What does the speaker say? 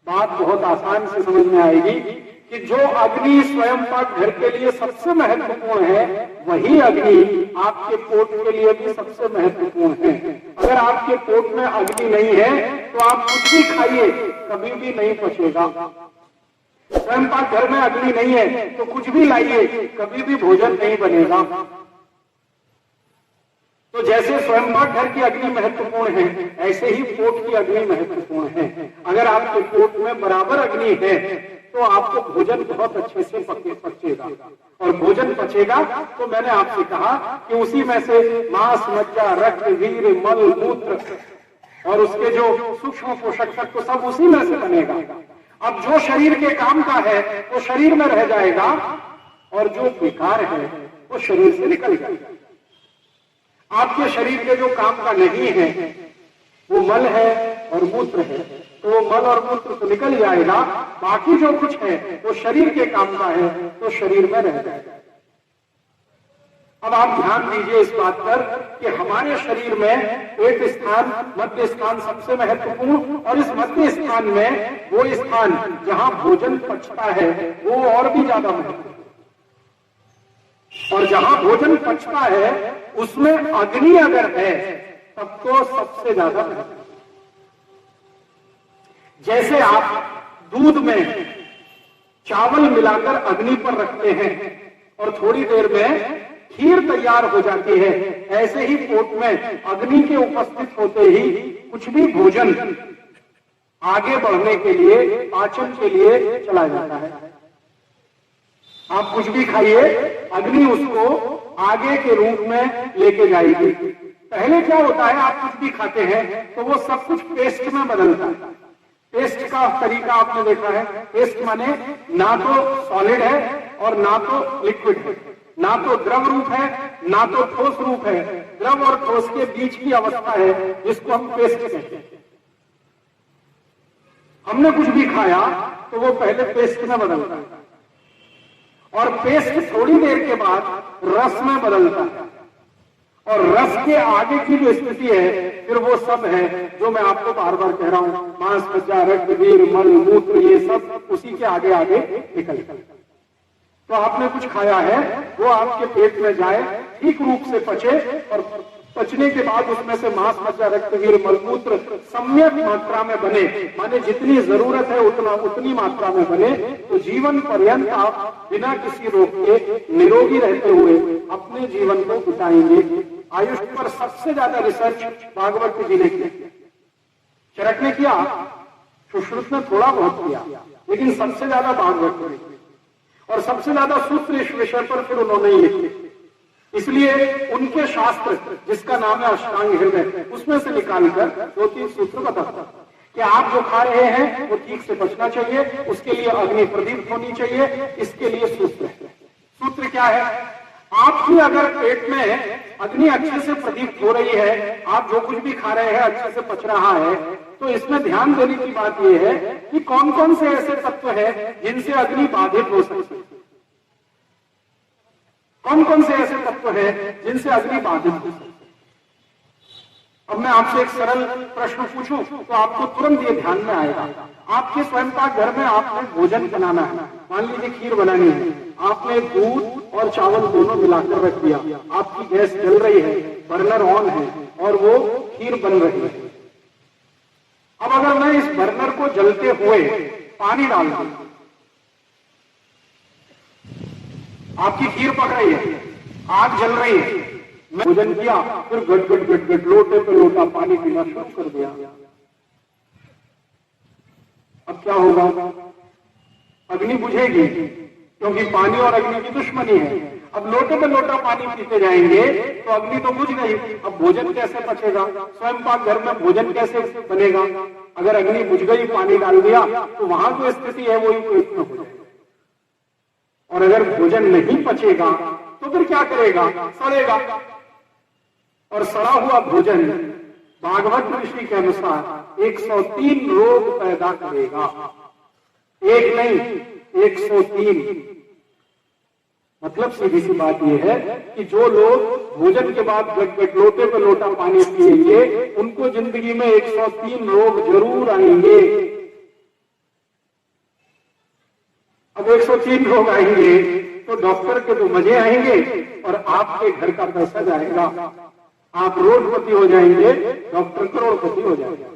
बात बहुत आसान से समझ में आएगी कि जो अग्नि स्वयं पाक घर के लिए सबसे महत्वपूर्ण है, वही अग्नि आपके पोट के लिए भी सबसे महत्वपूर्ण है। अगर आपके पोट में अग्नि नहीं है तो आप कुछ भी खाइए, कभी भी नहीं पचेगा। स्वयं पाक घर में अग्नि नहीं है तो कुछ भी लाइए, कभी भी भोजन नहीं बनेगा। तो जैसे स्वयं पाक घर की अग्नि महत्वपूर्ण है, ऐसे ही पोट की अग्नि महत्वपूर्ण है। अगर आपके पोट में बराबर अग्नि है तो आपको भोजन बहुत अच्छे से पचेगा, और भोजन पचेगा तो मैंने आपसे कहा कि उसी में से मांस, मज्जा, रक्त, वीर, मल, मूत्र और उसके जो सूक्ष्म पोषक तत्व सब उसी में से बनेगा। अब जो शरीर के काम का है वो शरीर में रह जाएगा, और जो बेकार है वो शरीर से निकल जाएगा। आपके शरीर के जो काम का नहीं है वो मल है और मूत्र है, तो वो मल और मूत्र तो निकल जाएगा, बाकी जो कुछ है वो शरीर के काम का है तो शरीर में रह जाएगा। अब आप ध्यान दीजिए इस बात पर कि हमारे शरीर में पेट स्थान, मध्य स्थान सबसे महत्वपूर्ण, और इस मध्य स्थान में वो स्थान जहां भोजन पचता है वो और भी ज्यादा महत्वपूर्ण, और जहां भोजन पचता है उसमें अग्नि अगर है तब तो सबसे ज्यादा महत्वपूर्ण। जैसे आप दूध में चावल मिलाकर अग्नि पर रखते हैं और थोड़ी देर में खीर तैयार हो जाती है, ऐसे ही पोट में अग्नि के उपस्थित होते ही कुछ भी भोजन आगे बढ़ने के लिए, पाचन के लिए चला जाता है। आप कुछ भी खाइए, अग्नि उसको आगे के रूप में लेके जाएगी। पहले क्या होता है, आप कुछ भी खाते हैं तो वो सब कुछ पेस्ट में बदलता है। पेस्ट का तरीका आपने देखा है। पेस्ट माने ना तो सॉलिड है और ना तो लिक्विड है, ना तो द्रव रूप है ना तो ठोस रूप है। द्रव और ठोस के बीच की अवस्था है जिसको हम पेस्ट कहते हैं। हमने कुछ भी खाया तो वो पहले पेस्ट में बदलता है, और पेस्ट थोड़ी देर के बाद रस में बदलता है, और रस के आगे की जो स्थिति है फिर वो सब है जो मैं आपको बार बार कह रहा हूं, मांस, मज्जा, रक्त, वीर, मल, मूत्र, ये सब उसी के आगे आगे निकलता है। तो आपने कुछ खाया है वो आपके पेट में जाए, ठीक रूप से पचे, और पचने के बाद उसमें से मांस, मज्जा, रक्त, वीर, मलमूत्र सम्यक मात्रा में बने, माने जितनी जरूरत है उतनी मात्रा में बने, तो जीवन पर्यंत आप बिना किसी रोग के निरोगी रहते हुए अपने जीवन को बिताएंगे। आयुष पर सबसे ज्यादा रिसर्च भागवत जी ने की। चरक ने किया, सुश्रुत ने थोड़ा बहुत किया, लेकिन सबसे ज्यादा भागवत ने की, और सबसे ज्यादा सूत्र इस विषय पर फिर उन्होंने ही लिखे। इसलिए उनके शास्त्र, जिसका नाम है अष्टांग हृदय, उसमें से निकालकर 2-3 सूत्र बताता कि आप जो खा रहे हैं वो ठीक से पचना चाहिए, उसके लिए अग्नि प्रदीप्त होनी चाहिए। इसके लिए सूत्र है। सूत्र क्या है? आपकी अगर पेट में अग्नि अच्छे से प्रदीप्त हो रही है, आप जो कुछ भी खा रहे हैं अच्छे से पच रहा है, तो इसमें ध्यान देने की बात यह है कि कौन कौन से ऐसे तत्व हैं जिनसे अग्नि बाधित हो सकती है। कौन कौन से ऐसे तत्व हैं जिनसे अग्नि बाधित हो सकती है। अब मैं आपसे एक सरल प्रश्न पूछूं तो आपको तुरंत ये ध्यान में आएगा। आपके स्वयं पाक घर में आपने भोजन बनाना है, मान लीजिए खीर बनानी है, आपने दूध और चावल दोनों मिलाकर रख दिया, आपकी गैस जल रही है, बर्नर ऑन है और वो खीर बन रही है। अब अगर मैं इस बर्नर को जलते हुए पानी डाल दूं, आपकी खीर पक रही है, आग जल रही है, मैं भोजन किया, फिर गट गट गट गट लोटे पे लोटा पानी पीना शुरू कर दिया। अब क्या होगा? अग्नि बुझेगी, क्योंकि पानी और अग्नि की दुश्मनी है। अब लोटे पे लोटा पानी पीते जाएंगे तो अग्नि तो बुझ गई, अब भोजन कैसे पचेगा? स्वयं पाक घर में भोजन कैसे बनेगा? अगर अग्नि बुझ गई, पानी डाल दिया, तो वहां जो स्थिति है वही पेट में हो जाएगी। और अगर भोजन नहीं पचेगा तो फिर क्या करेगा? सड़ेगा, और सड़ा हुआ भोजन भागवत ऋषि के अनुसार 103 रोग पैदा करेगा। एक नहीं, 103। मतलब सीधी सी बात यह है कि जो लोग भोजन के बाद गट लोटे पे लोटा पानी पिएंगे, उनको जिंदगी में 103 रोग जरूर आएंगे। जब 103 लोग आएंगे तो डॉक्टर के तो मजे आएंगे और आपके घर का पैसा जाएगा। आप रोडपति हो जाएंगे, डॉक्टर करोड़पति हो जाएगा।